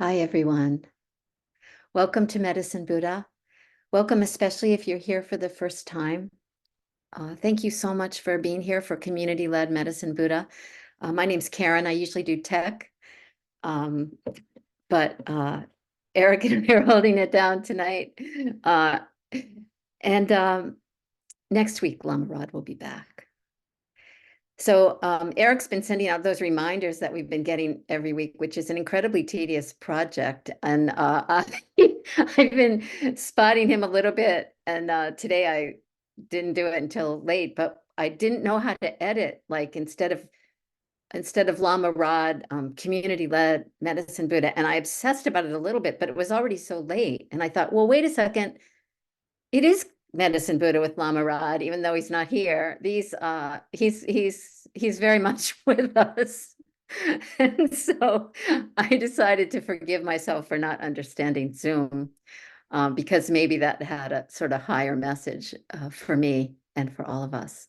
Hi, everyone. Welcome to Medicine Buddha. Welcome, especially if you're here for the first time. Thank you so much for being here for Community-Led Medicine Buddha. My name's Karen. I usually do tech, but Eric and I are holding it down tonight. And next week, Lama Rod will be back. So Eric's been sending out those reminders that we've been getting every week, which is an incredibly tedious project. And I've been spotting him a little bit. And today I didn't do it until late, but I didn't know how to edit. Like instead of Lama Rod, community-led medicine Buddha. And I obsessed about it a little bit, but it was already so late. And I thought, well, wait a second. It is Medicine Buddha with Lama Rod, even though he's not here. He's very much with us. And so I decided to forgive myself for not understanding Zoom, because maybe that had a sort of higher message for me and for all of us.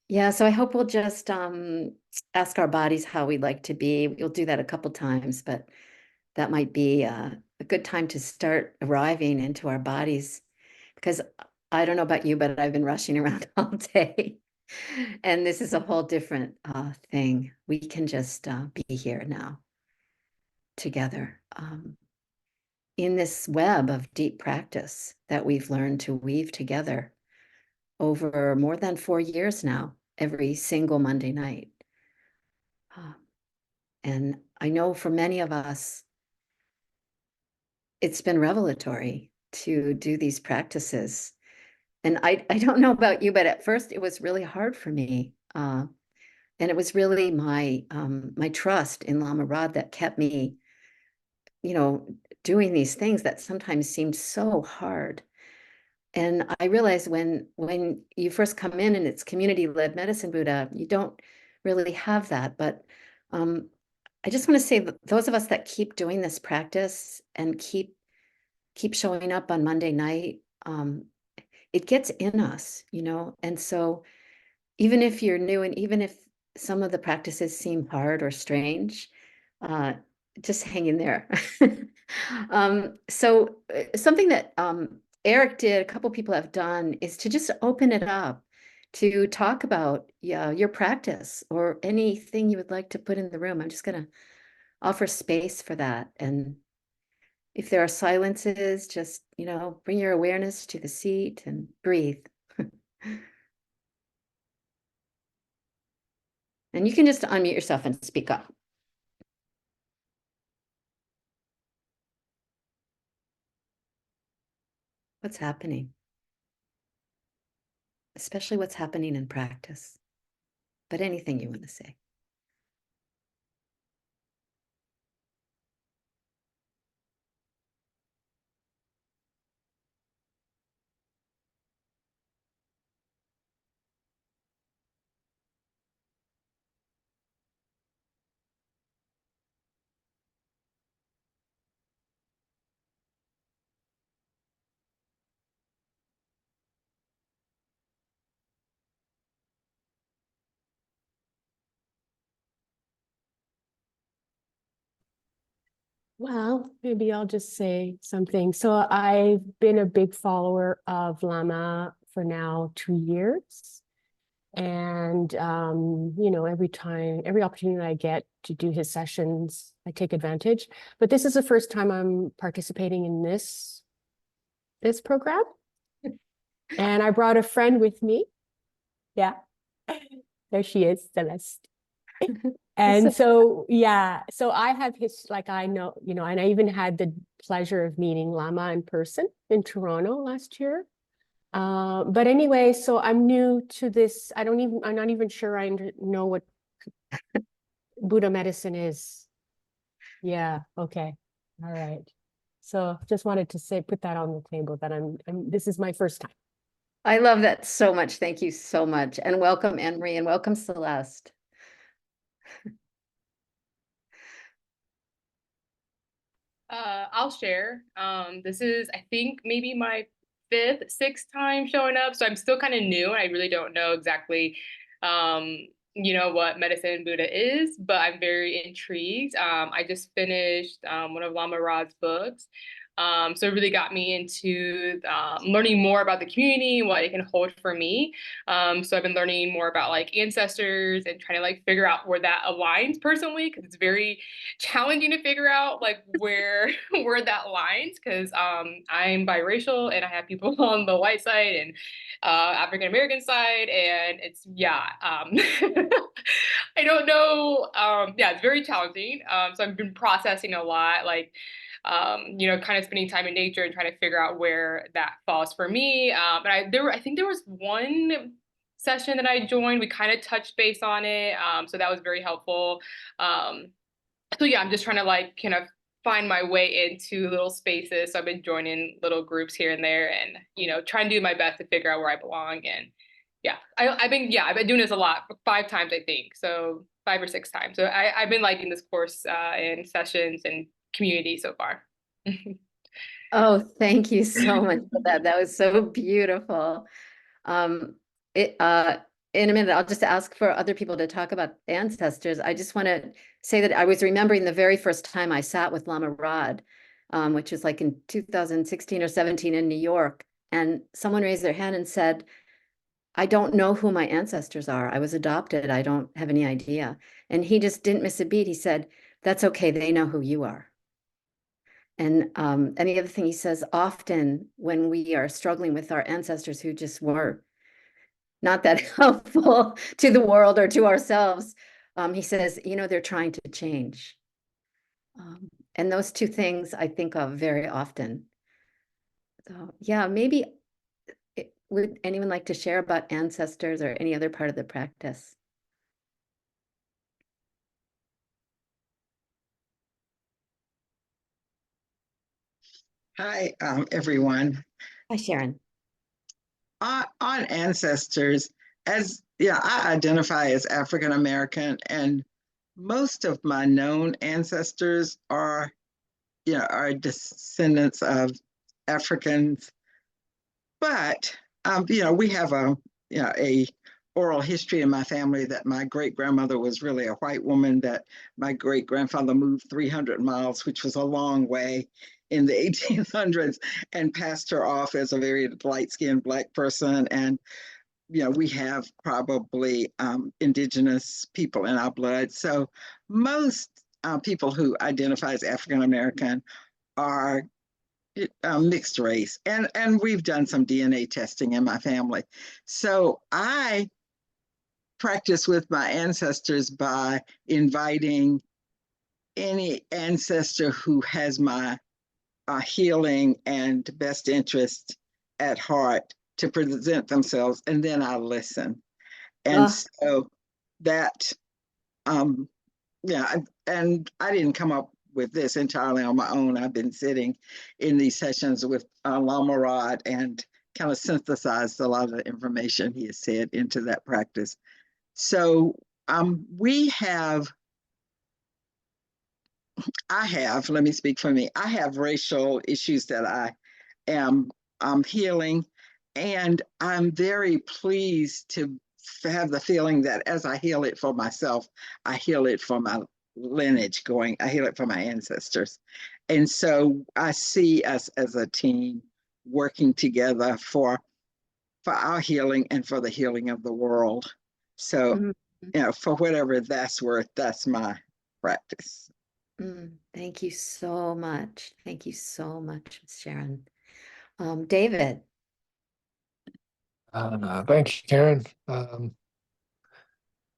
Yeah, so I hope we'll just ask our bodies how we'd like to be. We'll do that a couple times, but that might be a good time to start arriving into our bodies, because I don't know about you, but I've been rushing around all day. And this is a whole different thing. We can just be here now together in this web of deep practice that we've learned to weave together over more than 4 years now, every single Monday night. And I know for many of us, it's been revelatory to do these practices. And I don't know about you, but at first it was really hard for me. And it was really my trust in Lama Rod that kept me, doing these things that sometimes seemed so hard. And I realized when you first come in and it's community-led medicine Buddha, you don't really have that. But I just want to say that those of us that keep doing this practice and keep showing up on Monday night, it gets in us, and so even if you're new and even if some of the practices seem hard or strange, just hang in there. So something that Eric did, a couple people have done, is to just open it up to talk about your practice or anything you would like to put in the room. I'm just going to offer space for that. And if there are silences, just, bring your awareness to the seat and breathe. And you can just unmute yourself and speak up. What's happening? Especially what's happening in practice, but anything you want to say. Well, maybe I'll just say something. So I've been a big follower of Lama for now 2 years. And, every opportunity I get to do his sessions, I take advantage. But this is the first time I'm participating in this program. And I brought a friend with me. Yeah, there she is, Celeste. And so I have I know, and I even had the pleasure of meeting Lama in person in Toronto last year. But anyway, so I'm new to this. I'm not even sure I know what Buddha medicine is. Yeah, okay. All right. So just wanted to put that on the table that this is my first time. I love that so much. Thank you so much. And welcome, Anne-Marie, and welcome, Celeste. I'll share. This is, I think, maybe my 5th, 6th time showing up. So I'm still kind of new. I really don't know exactly what medicine Buddha is, but I'm very intrigued. I just finished one of Lama Rod's books. So it really got me into learning more about the community, what it can hold for me. So I've been learning more about like ancestors and trying to like figure out where that aligns personally, because it's very challenging to figure out like where where that aligns. Because I'm biracial and I have people on the white side and African American side, and it's I don't know. Yeah, it's very challenging. So I've been processing a lot, like kind of spending time in nature and trying to figure out where that falls for me. But I think there was one session that I joined. We kind of touched base on it, so that was very helpful. Um, so yeah, I'm just trying to like kind of find my way into little spaces. So I've been joining little groups here and there, and trying to do my best to figure out where I belong. And yeah, I've been doing this a lot, 5 times I think, so 5 or 6 times. So I've been liking this course and sessions and community so far. Oh, thank you so much for that. That was so beautiful. Um, it, in a minute, I'll just ask for other people to talk about ancestors. I just want to say that I was remembering the very first time I sat with Lama Rod, which was like in 2016 or 17 in New York. And someone raised their hand and said, I don't know who my ancestors are. I was adopted. I don't have any idea. And he just didn't miss a beat. He said, that's okay. They know who you are. And the other thing he says, often when we are struggling with our ancestors who just were not that helpful to the world or to ourselves, he says, they're trying to change. And those two things I think of very often. So yeah, maybe would anyone like to share about ancestors or any other part of the practice? Hi, everyone. Hi, Sharon. On ancestors, as yeah, I identify as African American, and most of my known ancestors are descendants of Africans. But we have a oral history in my family that my great grandmother was really a white woman, that my great grandfather moved 300 miles, which was a long way in the 1800s, and passed her off as a very light-skinned Black person. And we have probably indigenous people in our blood. So most people who identify as African American are mixed race, and we've done some DNA testing in my family. So I practice with my ancestors by inviting any ancestor who has my healing and best interest at heart to present themselves, and then I listen. And so that, yeah, and I didn't come up with this entirely on my own. I've been sitting in these sessions with Lama Rod and kind of synthesized a lot of the information he has said into that practice. So let me speak for me. I have racial issues that I am healing, and I'm very pleased to have the feeling that as I heal it for myself, I heal it for my lineage I heal it for my ancestors. And so I see us as a team working together for our healing and for the healing of the world. So, for whatever that's worth, that's my practice. Thank you so much. Thank you so much, Sharon. David. Thank you, Karen.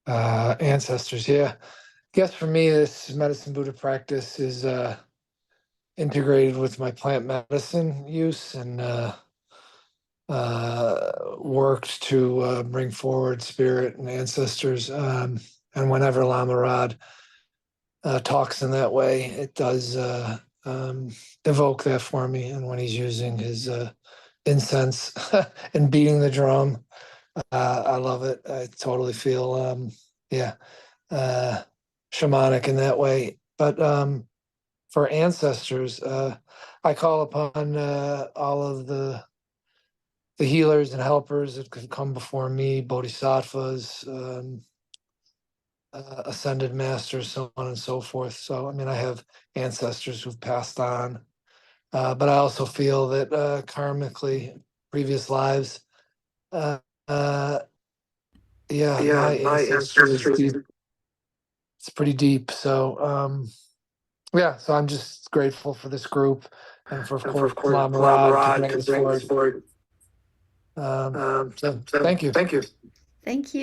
Ancestors, yeah. I guess for me, this medicine Buddha practice is integrated with my plant medicine use, and worked to bring forward spirit and ancestors. And whenever Lama Rod talks in that way, it does evoke that for me. And when he's using his incense and beating the drum, I love it. I totally feel, shamanic in that way. But for ancestors, I call upon all of the healers and helpers that could come before me, bodhisattvas, ascended masters, so on and so forth. So, I mean, I have ancestors who've passed on, but I also feel that karmically, previous lives, uh, uh, yeah, my ancestry is deep. It's pretty deep. So, yeah, so I'm just grateful for this group and for, of course, Lama Rod to bring this forward. So thank you. Thank you. Thank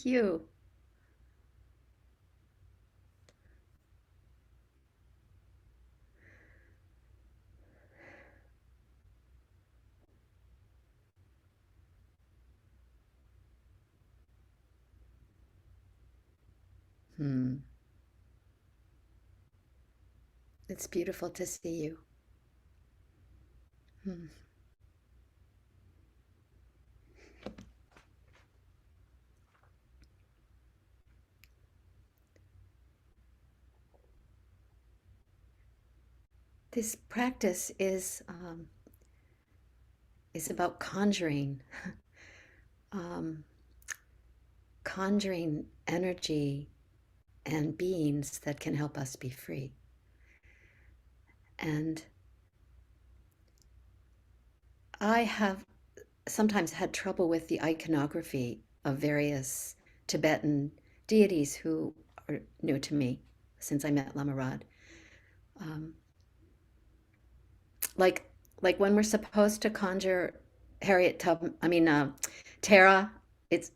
you. It's beautiful to see you. This practice is about conjuring, conjuring energy and beings that can help us be free. And I have sometimes had trouble with the iconography of various Tibetan deities who are new to me since I met Lama Rod. Like when we're supposed to conjure Tara, it's,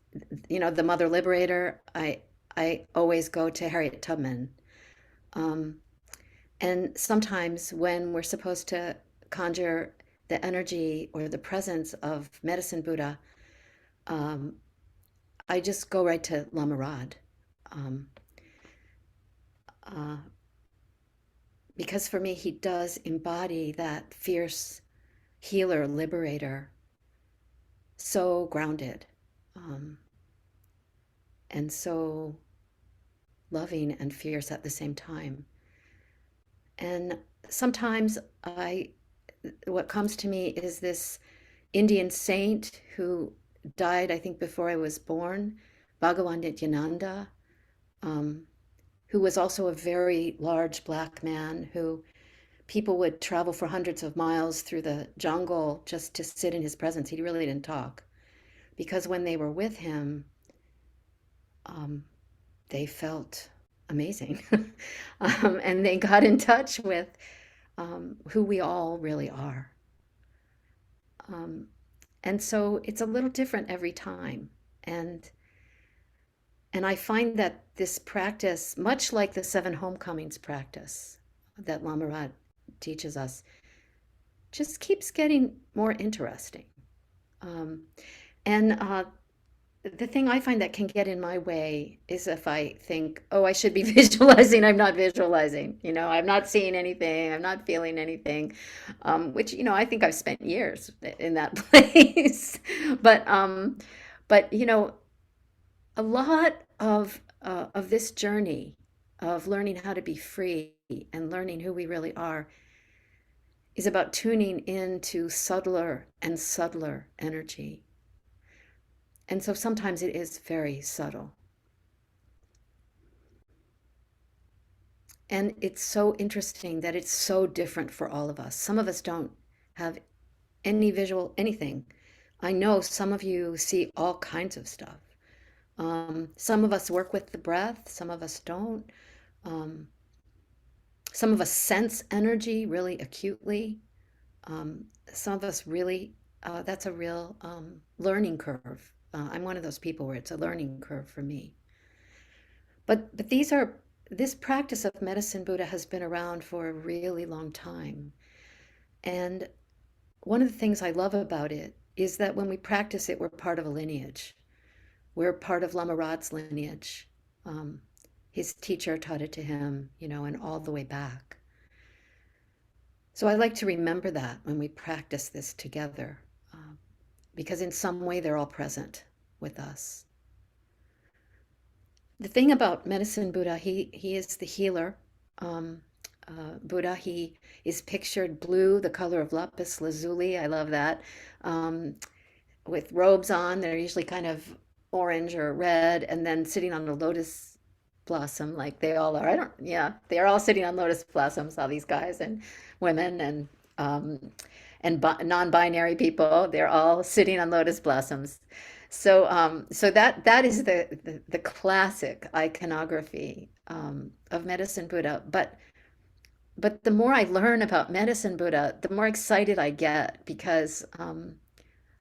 the Mother Liberator. I always go to Harriet Tubman. And sometimes when we're supposed to conjure the energy or the presence of Medicine Buddha, I just go right to Lama Rod. Because for me, he does embody that fierce healer, liberator, so grounded, and so loving and fierce at the same time. And sometimes what comes to me is this Indian saint who died, I think, before I was born, Bhagawan Nityananda, who was also a very large black man who people would travel for hundreds of miles through the jungle just to sit in his presence. He really didn't talk because when they were with him, they felt amazing. And they got in touch with who we all really are. And so it's a little different every time. And I find that this practice, much like the 7 homecomings practice that Lama Rod teaches us, just keeps getting more interesting. And the thing I find that can get in my way is if I think, oh, I should be visualizing, I'm not visualizing, I'm not seeing anything, I'm not feeling anything, which, I think I've spent years in that place. But a lot of this journey of learning how to be free and learning who we really are is about tuning into subtler and subtler energy. And so sometimes it is very subtle. And it's so interesting that it's so different for all of us. Some of us don't have any visual anything. I know some of you see all kinds of stuff. Some of us work with the breath, some of us don't. Some of us sense energy really acutely. Some of us really, that's a real learning curve. I'm one of those people where it's a learning curve for me. But this practice of Medicine Buddha has been around for a really long time. And one of the things I love about it is that when we practice it, we're part of a lineage. We're part of Lama Rod's lineage. His teacher taught it to him, and all the way back. So I like to remember that when we practice this together, because in some way they're all present with us. The thing about Medicine Buddha, he is the healer. Buddha, he is pictured blue, the color of lapis lazuli. I love that. With robes on, they're usually kind of orange or red, and then sitting on a lotus blossom like they all are. I don't, yeah, they are all sitting on lotus blossoms, all these guys and women um, and non-binary people. They're all sitting on lotus blossoms. So that is the classic iconography of Medicine Buddha. But the more I learn about Medicine Buddha, the more excited I get because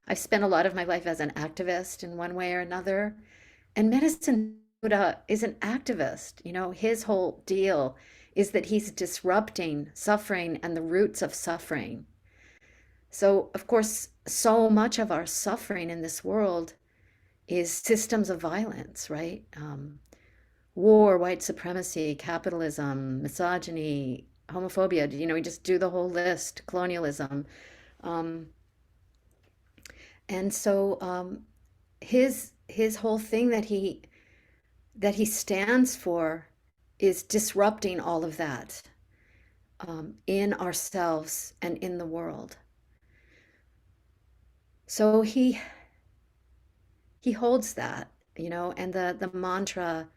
I've spent a lot of my life as an activist in one way or another. And Medicine Buddha is an activist. You know, his whole deal is that he's disrupting suffering and the roots of suffering. So, of course, so much of our suffering in this world is systems of violence, right? War, white supremacy, capitalism, misogyny, homophobia, you know, we just do the whole list, colonialism. Um, and so his whole thing that he stands for is disrupting all of that in ourselves and in the world. So he holds that, you know, and the mantra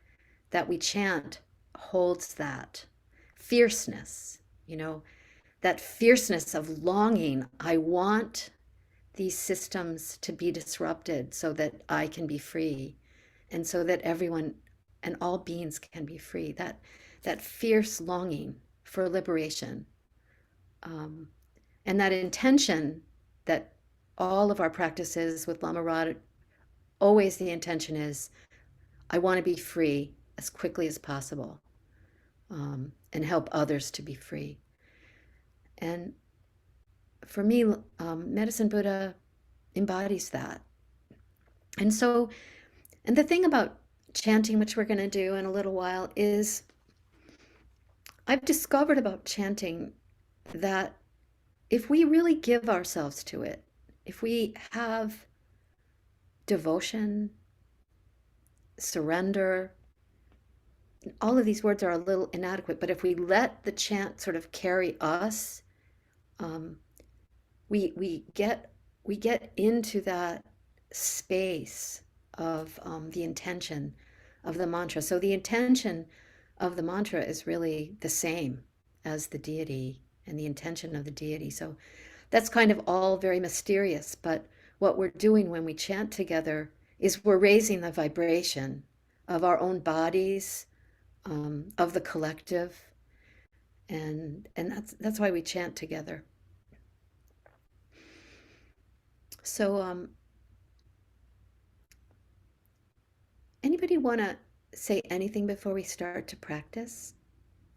that we chant holds that fierceness, you know, that fierceness of longing. I want these systems to be disrupted so that I can be free and so that everyone and all beings can be free. That fierce longing for liberation, and that intention that all of our practices with Lama Rod, always the intention is, I want to be free as quickly as possible, and help others to be free. And for me, Medicine Buddha embodies that. And so, and the thing about chanting, which we're going to do in a little while, is I've discovered about chanting that if we really give ourselves to it, if we have devotion, surrender, all of these words are a little inadequate, but if we let the chant sort of carry us, we get into that space of the intention of the mantra. So the intention of the mantra is really the same as the deity and the intention of the deity. So that's kind of all very mysterious, but what we're doing when we chant together is we're raising the vibration of our own bodies, of the collective, and that's why we chant together. So anybody want to say anything before we start to practice?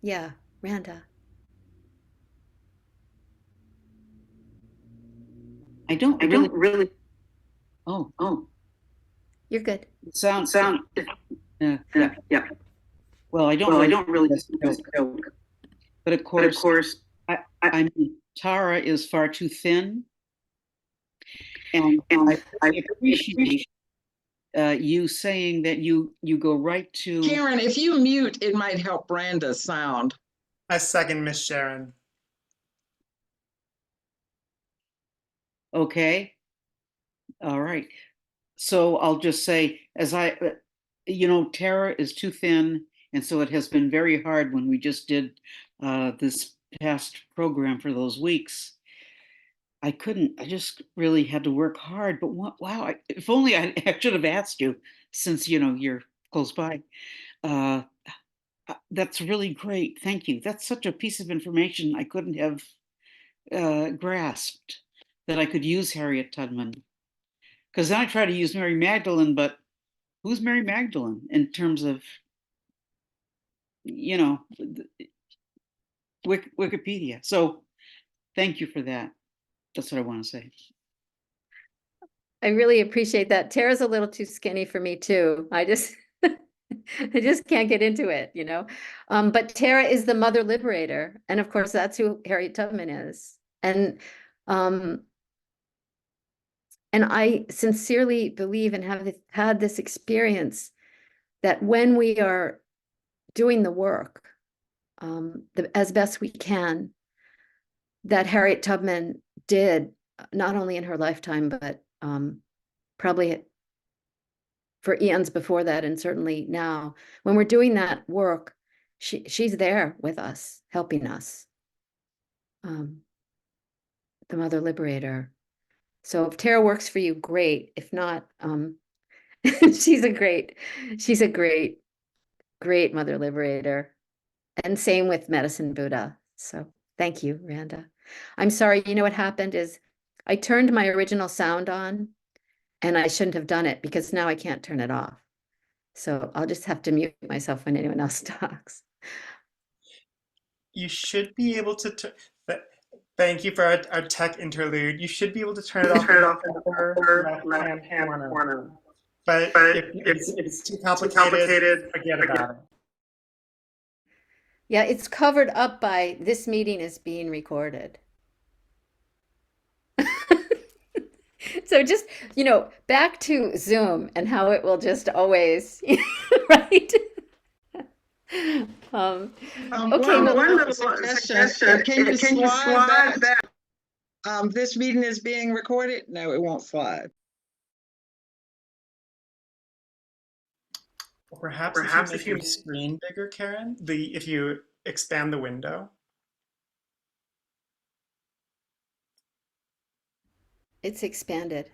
Yeah, Randa. I don't really. Oh, You're good. sound. Yeah. Well, I Well, I really. don't really. But of course, I mean, Tara is far too thin, and I appreciate you saying that you go right to. Karen, if you mute, it might help Branda's sound. I second Miss Sharon. Okay. All right. So I'll just say, as Tara is too thin, and so it has been very hard when we just did this past program for those weeks. I just really had to work hard, but wow, if only I should have asked you, since, you're close by. That's really great. Thank you. That's such a piece of information I couldn't have grasped, that I could use Harriet Tubman. Because then I try to use Mary Magdalene, but who's Mary Magdalene in terms of, Wikipedia? So thank you for that. That's what I want to say. I really appreciate that. Tara's a little too skinny for me too. I just can't get into it, you know. But Tara is the mother liberator, and of course that's who Harriet Tubman is. And I sincerely believe and have had this experience that when we are doing the work as best we can, that Harriet Tubman did, not only in her lifetime, but probably for eons before that, and certainly now. When we're doing that work, she's there with us, helping us. The Mother Liberator. So if Tara works for you, great. If not, she's a great Mother Liberator. And same with Medicine Buddha. So thank you, Randa. I'm sorry, you know what happened is I turned my original sound on and I shouldn't have done it because now I can't turn it off. So I'll just have to mute myself when anyone else talks. You should be able to. Thank you for our tech interlude. You should be able to turn it off in the upper left-hand corner. But if it's too complicated, forget about it. Yeah, it's covered up by this meeting is being recorded. So just, back to Zoom and how it will just always, right? Okay, One well, little suggestion. Can you slide that? This meeting is being recorded? No, it won't slide. Perhaps if you make your screen bigger, Karen, if you expand the window. it's expanded.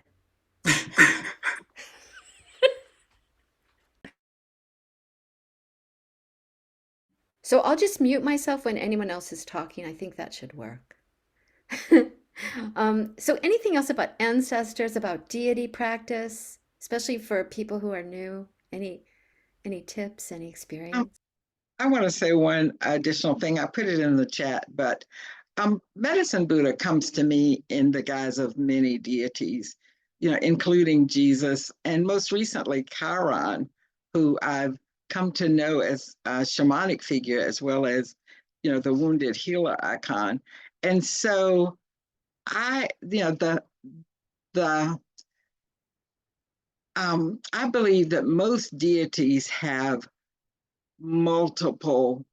So I'll just mute myself when anyone else is talking. I think that should work. So anything else about ancestors, about deity practice, especially for people who are new? Any tips, any experience? I want to say one additional thing. I put it in the chat, but Medicine Buddha comes to me in the guise of many deities, including Jesus, and most recently Chiron, who I've come to know as a shamanic figure as well as, the wounded healer icon. And so I believe that most deities have multiple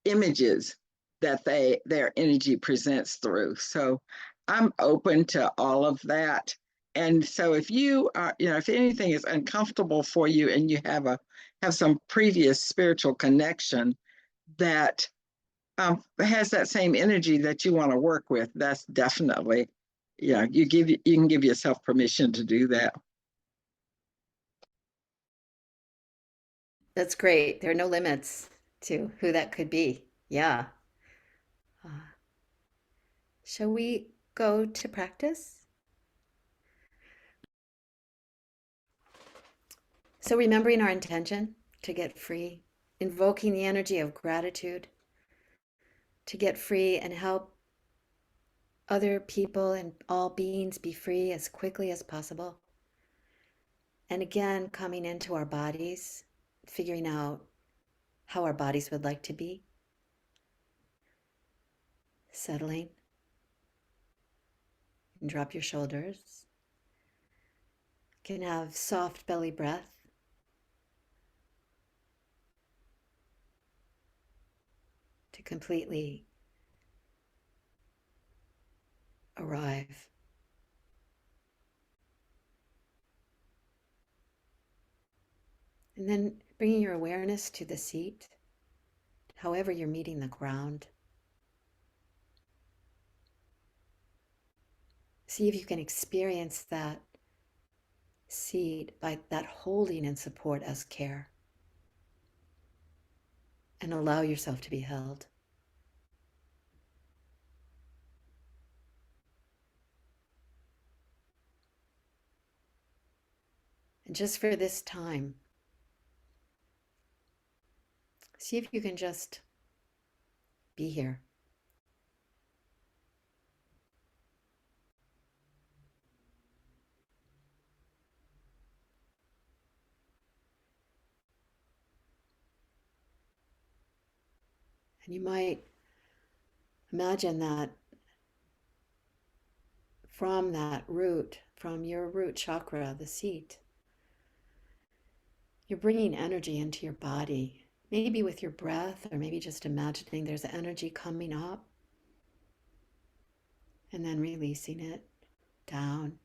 images that their energy presents through. So I'm open to all of that. And so if you are, if anything is uncomfortable for you and you have some previous spiritual connection that has that same energy that you want to work with, that's definitely, you can give yourself permission to do that. That's great. There are no limits to who that could be. Yeah. Shall we go to practice? So remembering our intention to get free, invoking the energy of gratitude to get free and help other people and all beings be free as quickly as possible. And again, coming into our bodies, figuring out how our bodies would like to be. Settling. And drop your shoulders. You can have soft belly breath. To completely arrive. And then bringing your awareness to the seat, however you're meeting the ground. See if you can experience that seat by that holding and support as care. And allow yourself to be held. And just for this time, see if you can just be here. And you might imagine that from that root, from your root chakra, the seat, you're bringing energy into your body, maybe with your breath, or maybe just imagining there's energy coming up and then releasing it down.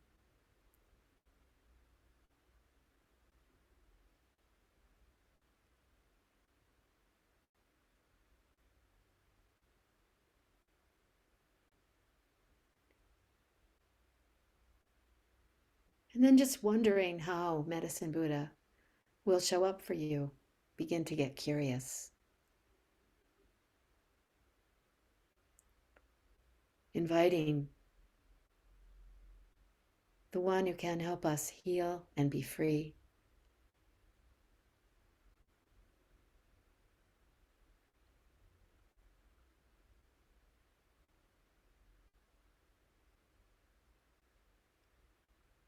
And then just wondering how Medicine Buddha will show up for you. Begin to get curious. Inviting the one who can help us heal and be free.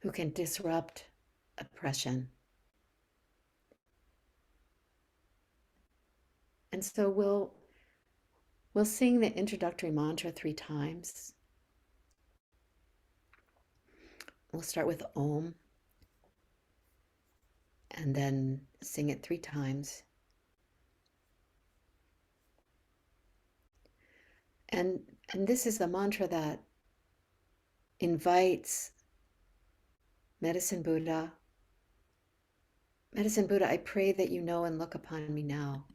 Who can disrupt oppression. And so we'll sing the introductory mantra 3 times. We'll start with Om and then sing it 3 times. And this is the mantra that invites Medicine Buddha. Medicine Buddha, I pray that you know and look upon me now.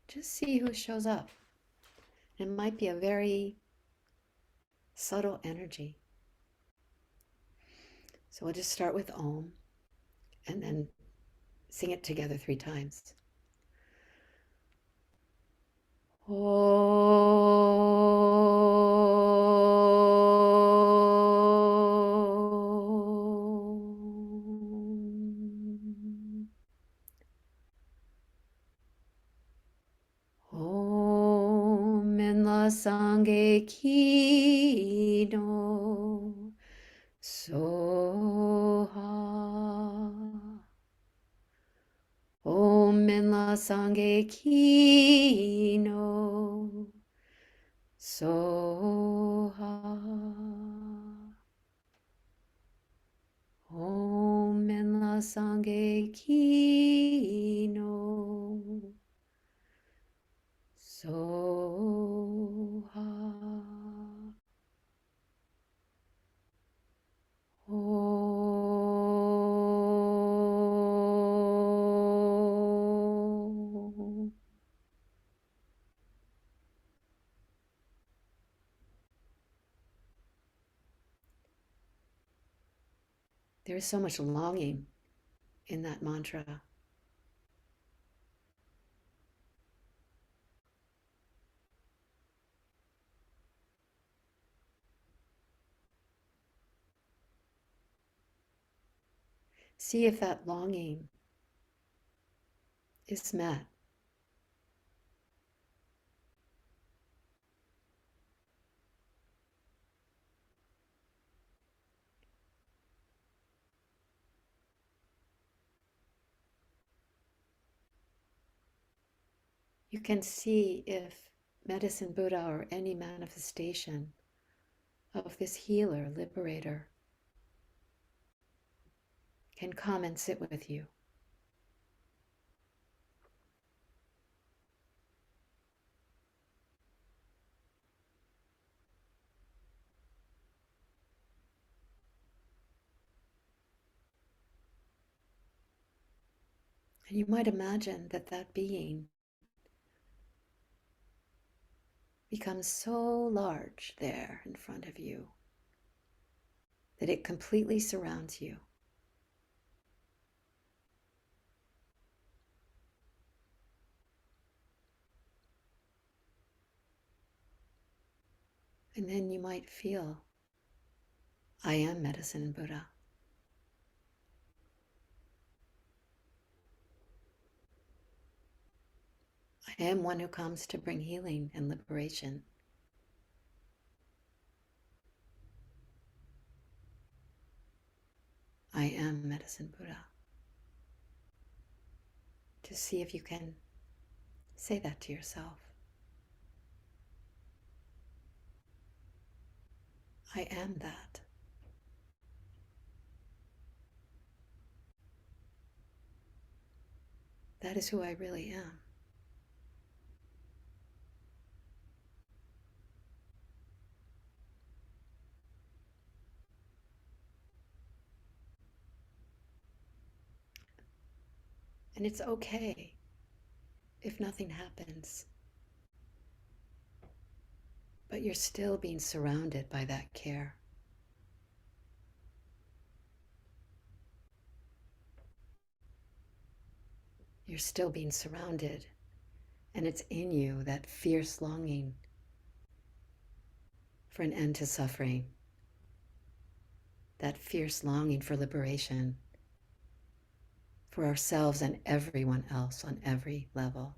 Just see who shows up. It might be a very subtle energy. So we'll just start with Om and then sing it together 3 times. Om in la sanghe ki no soha. Om in la sanghe ki no soha. Om in la sanghe ki no soha. Om. There is so much longing in that mantra. See if that longing is met. You can see if Medicine Buddha or any manifestation of this healer, liberator, can come and sit with you. And you might imagine that that being becomes so large there in front of you that it completely surrounds you. And then you might feel, I am Medicine Buddha. I am one who comes to bring healing and liberation. I am Medicine Buddha. Just see if you can say that to yourself. I am that. That is who I really am. And it's okay if nothing happens. but you're still being surrounded by that care. You're still being surrounded, and it's in you, that fierce longing for an end to suffering, that fierce longing for liberation for ourselves and everyone else on every level.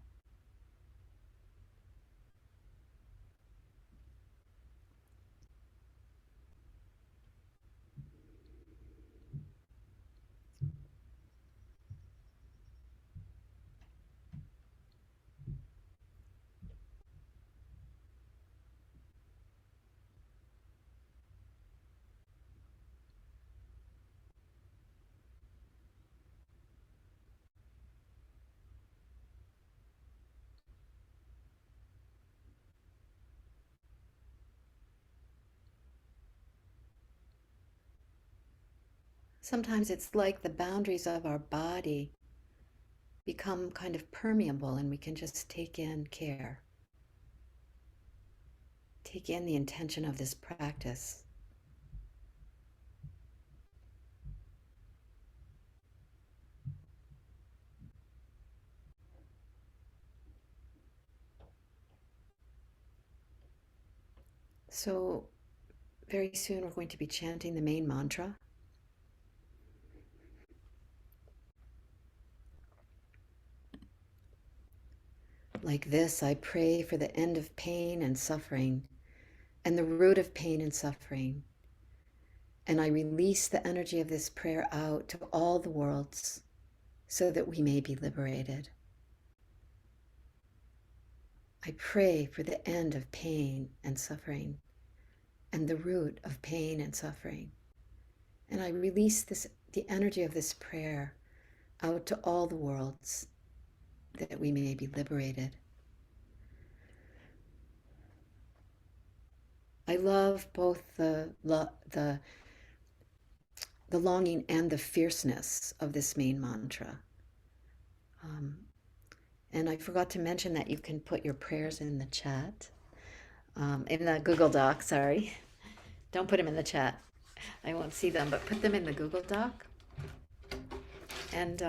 Sometimes it's like the boundaries of our body become kind of permeable and we can just take in care. Take in the intention of this practice. So very soon we're going to be chanting the main mantra. Like this, I pray for the end of pain and suffering and the root of pain and suffering. And I release the energy of this prayer out to all the worlds so that we may be liberated. I pray for the end of pain and suffering and the root of pain and suffering. And I release the energy of this prayer out to all the worlds that we may be liberated. I love both the longing and the fierceness of this main mantra. And I forgot to mention that you can put your prayers in the chat, in the Google Doc, sorry. Don't put them in the chat. I won't see them, but put them in the Google Doc. And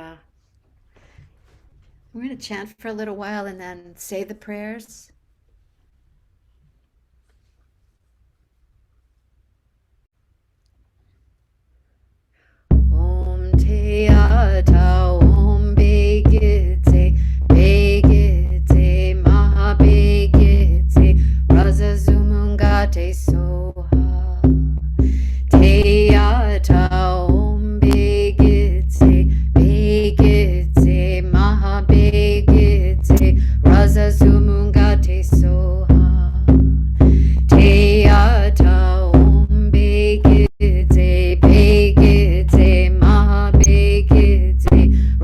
we're going to chant for a little while and then say the prayers. Om Te Ata Om Begite Begite Maha Begite Raza Zumungate Soha Te Ata Om Begite Begite Maha Begite Raza Zumungate Soha Te Ata Om Begite Begite Maha Begite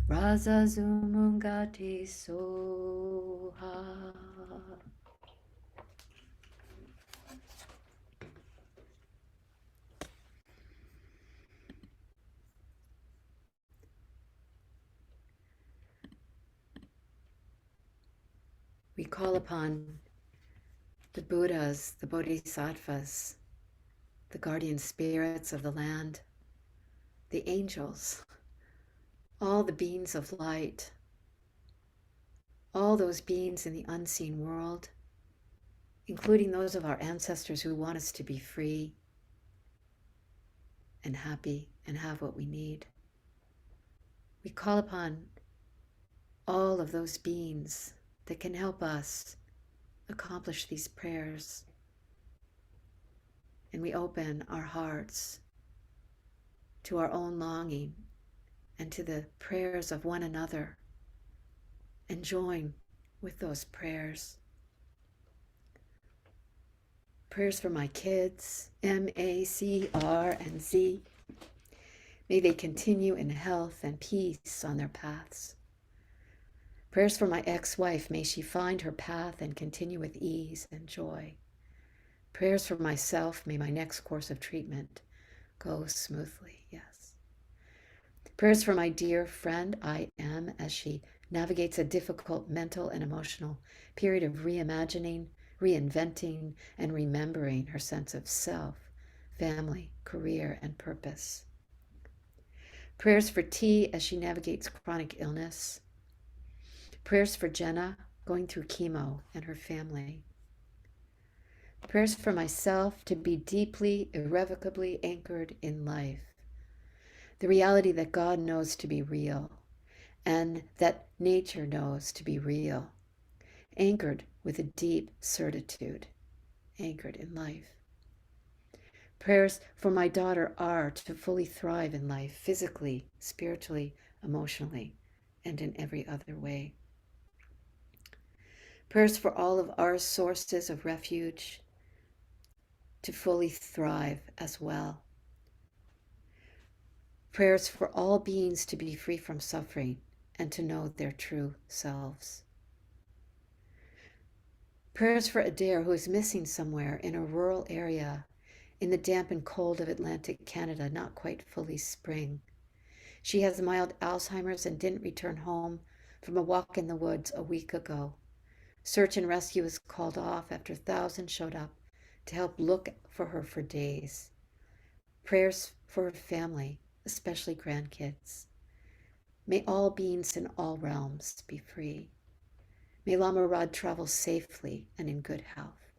Raza Zumungati Soha. We call upon the Buddhas, the Bodhisattvas, the guardian spirits of the land, the angels, all the beings of light, all those beings in the unseen world, including those of our ancestors who want us to be free and happy and have what we need. We call upon all of those beings that can help us accomplish these prayers. And we open our hearts to our own longing and to the prayers of one another and join with those prayers. Prayers for my kids, M, A, C, R, and Z. May they continue in health and peace on their paths. Prayers for my ex-wife, may she find her path and continue with ease and joy. Prayers for myself, may my next course of treatment go smoothly, yes. Prayers for my dear friend, I am, as she navigates a difficult mental and emotional period of reimagining, reinventing, and remembering her sense of self, family, career, and purpose. Prayers for T as she navigates chronic illness. Prayers for Jenna going through chemo and her family. Prayers for myself to be deeply, irrevocably anchored in life. The reality that God knows to be real and that nature knows to be real. Anchored with a deep certitude, anchored in life. Prayers for my daughter R to fully thrive in life, physically, spiritually, emotionally, and in every other way. Prayers for all of our sources of refuge to fully thrive as well. Prayers for all beings to be free from suffering and to know their true selves. Prayers for Adair, who is missing somewhere in a rural area in the damp and cold of Atlantic Canada, not quite fully spring. She has mild Alzheimer's and didn't return home from a walk in the woods a week ago. Search and rescue was called off after thousands showed up to help look for her for days. Prayers for her family, especially grandkids. May all beings in all realms be free. May Lama Rod travel safely and in good health.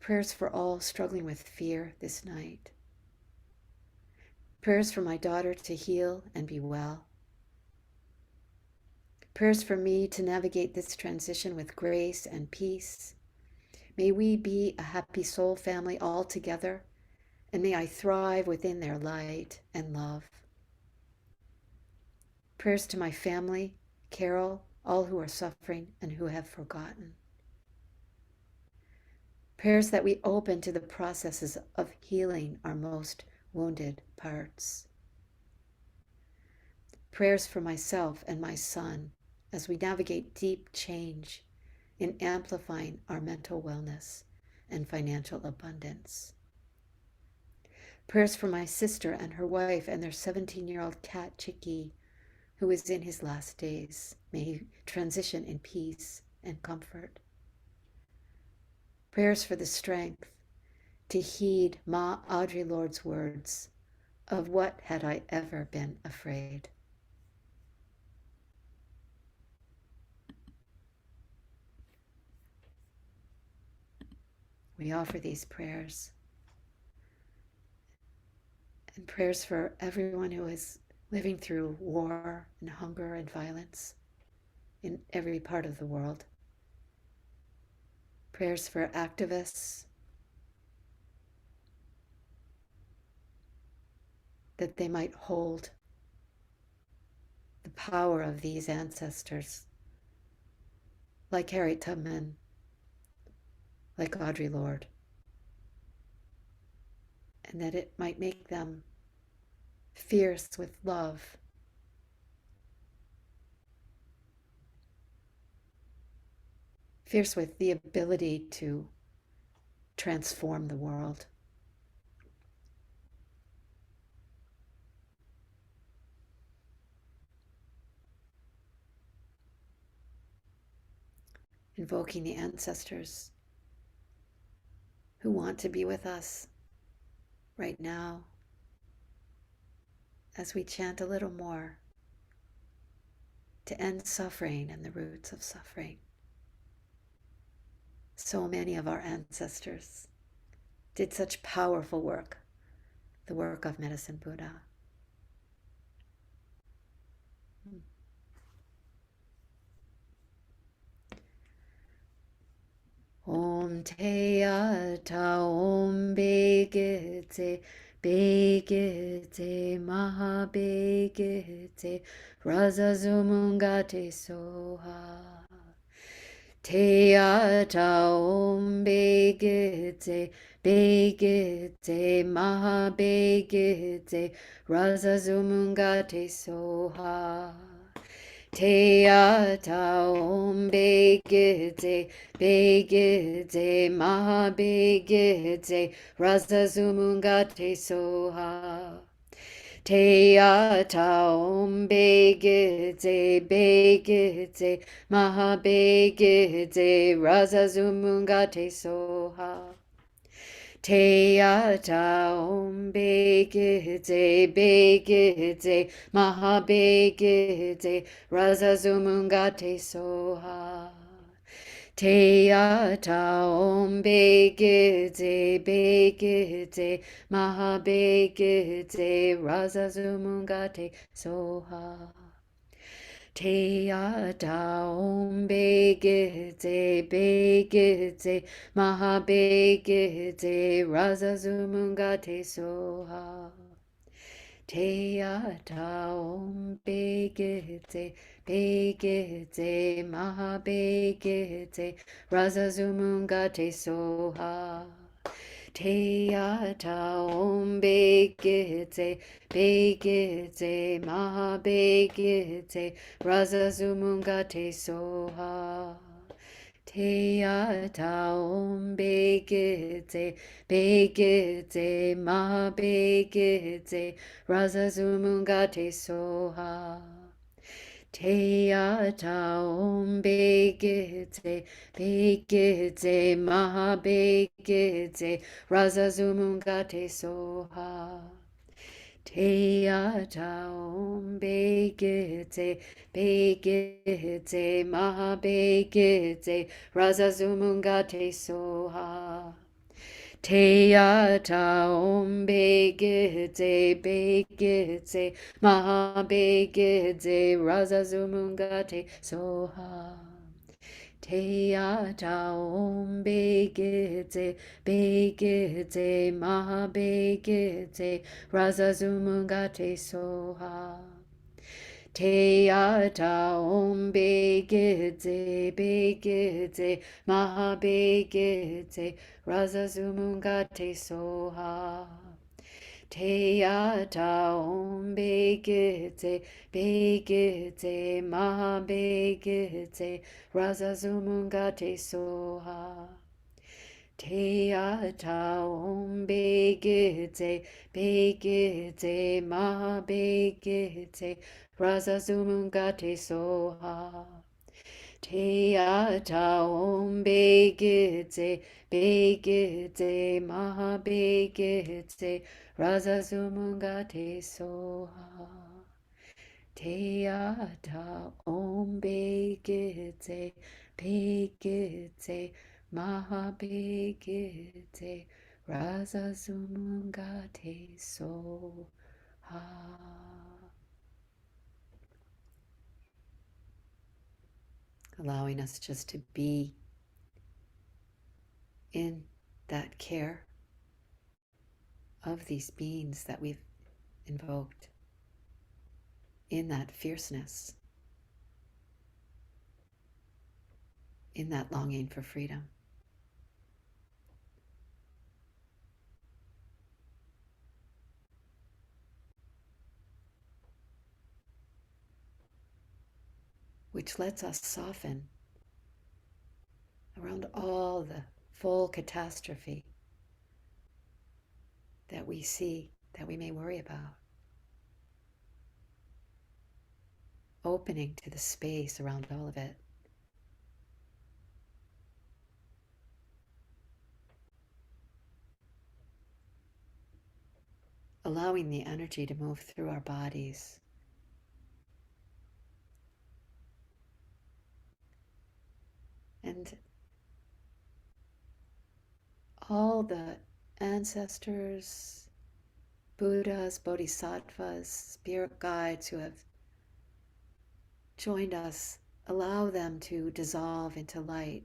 Prayers for all struggling with fear this night. Prayers for my daughter to heal and be well. Prayers for me to navigate this transition with grace and peace. May we be a happy soul family all together, and may I thrive within their light and love. Prayers to my family, Carol, all who are suffering and who have forgotten. Prayers that we open to the processes of healing our most wounded parts. Prayers for myself and my son as we navigate deep change in amplifying our mental wellness and financial abundance. Prayers for my sister and her wife and their 17-year-old cat, Chicky, who is in his last days. May he transition in peace and comfort. Prayers for the strength to heed Ma Audre Lorde's words, "Of what had I ever been afraid?" We offer these prayers and prayers for everyone who is living through war and hunger and violence in every part of the world. Prayers for activists, that they might hold the power of these ancestors, like Harriet Tubman, like Audre Lorde, and that it might make them fierce with love. Fierce with the ability to transform the world. Invoking the ancestors who want to be with us right now as we chant a little more to end suffering and the roots of suffering. So many of our ancestors did such powerful work, the work of Medicine Buddha. Om Teyata Om Begete Begete Maha Begete Razazumungate Soha Teyata Om Begete Begete Maha Begete Razazumungate Soha Teyata Om Begete Begete Maha Begete Razazumungate Soha Teyata Om Begete Begete Maha Begete Razazumungate Soha Teyata Om Begete Begete Maha Begete Razazumungate Soha Teyata Om Begete Begete Maha Begete Razazumungate Soha Teyata Om Begete Begete Maha Begete Razazumungate Soha Teyata Om Begete Begete Maha Begete Razazumungate Soha Teyata Om Begete Begete Maha Begete Razazumungate Soha Teyata Om Begete Begete Maha Begete Razazumungate Soha Teyata Om Begete Begete Maha Begete Razazumungate Soha Teyata Om Begete Begete Maha Begete Razazumungate Soha Teyata Om Begete Begete Maha Begete Razazumungate Soha Teyata Om Begete Begete Maha Begete Razazumungate Soha Teyata Om Begete Begete Maha Begete Razazumungate Soha Teyata Om Begete Begete Maha Begete Razazumungate Soha Teyata Om Begete Begete Maha Begete Razazumungate Soha Teyata Om Begete Begete Maha Begete Razazumungate Soha Teyata Om Begete Begete Maha Begete Razazumungate Soha. Allowing us just to be in that care of these beings that we've invoked, in that fierceness, in that longing for freedom. which lets us soften around all the full catastrophe that we see, that we may worry about. Opening to the space around all of it. Allowing the energy to move through our bodies. And all the ancestors, Buddhas, Bodhisattvas, spirit guides who have joined us, allow them to dissolve into light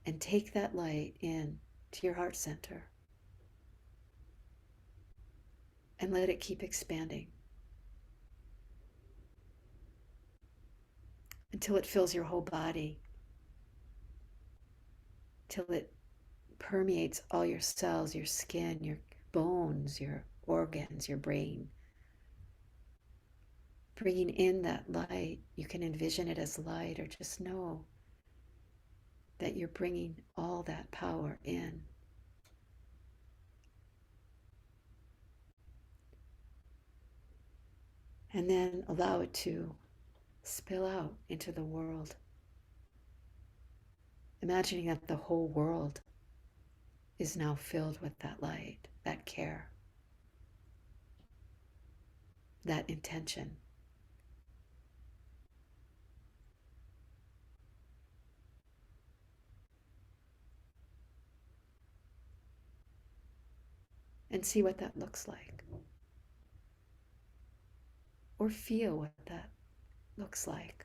and take that light in to your heart center and let it keep expanding until it fills your whole body, till it permeates all your cells, your skin, your bones, your organs, your brain. Bringing in that light, you can envision it as light or just know that you're bringing all that power in. And then allow it to spill out into the world. Imagining that the whole world is now filled with that light, that care, that intention. And see what that looks like. Or feel what that looks like.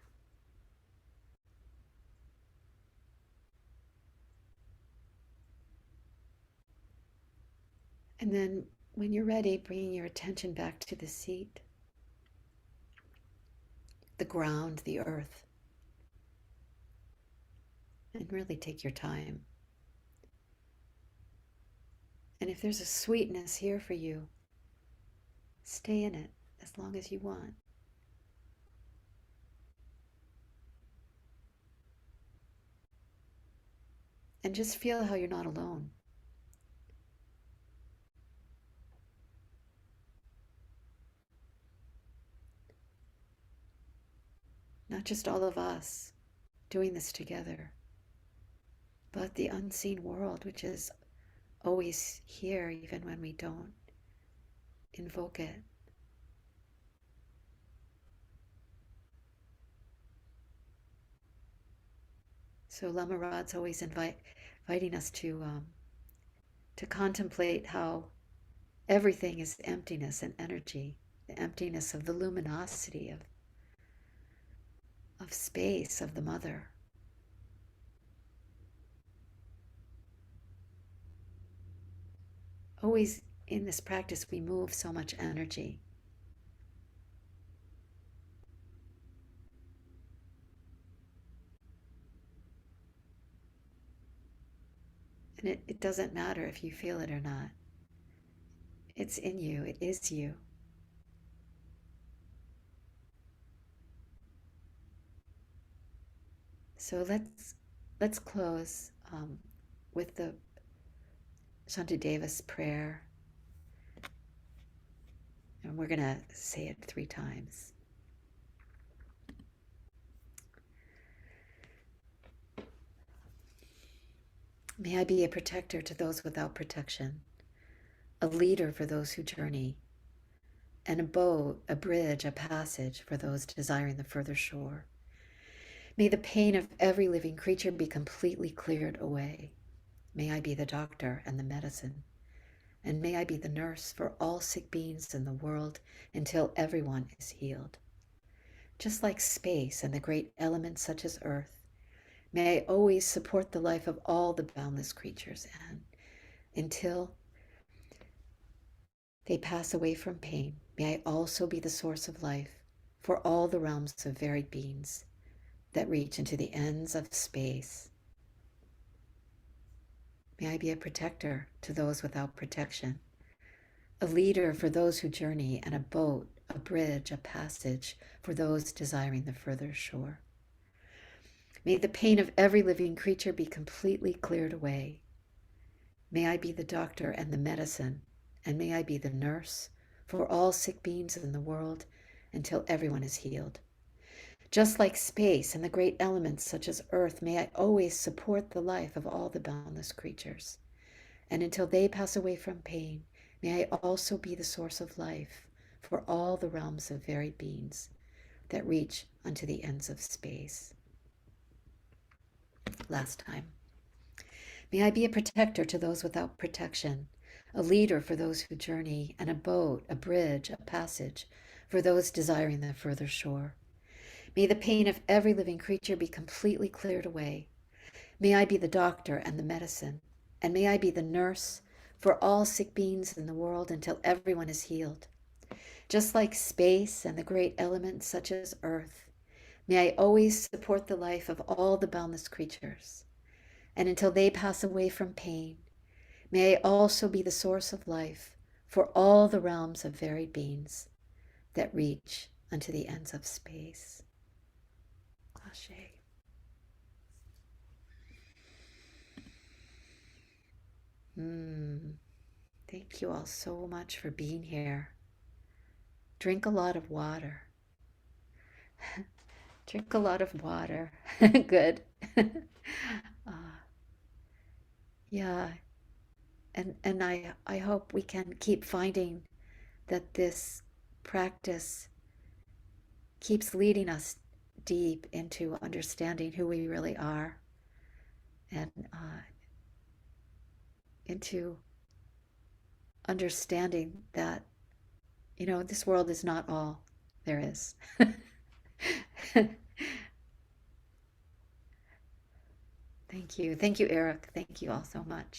And then when you're ready, bringing your attention back to the seat, the ground, the earth. And really take your time. And if there's a sweetness here for you, stay in it as long as you want. And just feel how you're not alone. Not just all of us doing this together, but the unseen world, which is always here even when we don't invoke it. So Lama Rod's always inviting us to contemplate how everything is emptiness and energy, the emptiness of the luminosity of space, of the mother. Always in this practice, we move so much energy. And it doesn't matter if you feel it or not. It's in you, it is you. So let's close with the Shantideva's prayer. And we're going to say it 3 times. May I be a protector to those without protection, a leader for those who journey, and a boat, a bridge, a passage for those desiring the further shore. May the pain of every living creature be completely cleared away. May I be the doctor and the medicine, and may I be the nurse for all sick beings in the world until everyone is healed. Just like space and the great elements such as earth, may I always support the life of all the boundless creatures, and until they pass away from pain, may I also be the source of life for all the realms of varied beings that reach into the ends of space. May I be a protector to those without protection, a leader for those who journey, and a boat, a bridge, a passage for those desiring the further shore. May the pain of every living creature be completely cleared away. May I be the doctor and the medicine, and may I be the nurse for all sick beings in the world until everyone is healed. Just like space and the great elements such as earth, may I always support the life of all the boundless creatures. And until they pass away from pain, may I also be the source of life for all the realms of varied beings that reach unto the ends of space. Last time. May I be a protector to those without protection, a leader for those who journey, and a boat, a bridge, a passage for those desiring the further shore. May the pain of every living creature be completely cleared away. May I be the doctor and the medicine, and may I be the nurse for all sick beings in the world until everyone is healed. Just like space and the great elements such as earth, may I always support the life of all the boundless creatures. And until they pass away from pain, may I also be the source of life for all the realms of varied beings that reach unto the ends of space. Ashe. Thank you all so much for being here. Drink a lot of water. Drink a lot of water. Good. Yeah. And I hope we can keep finding that this practice keeps leading us deep into understanding who we really are and into understanding that, this world is not all there is. Thank you. Thank you, Eric. Thank you all so much.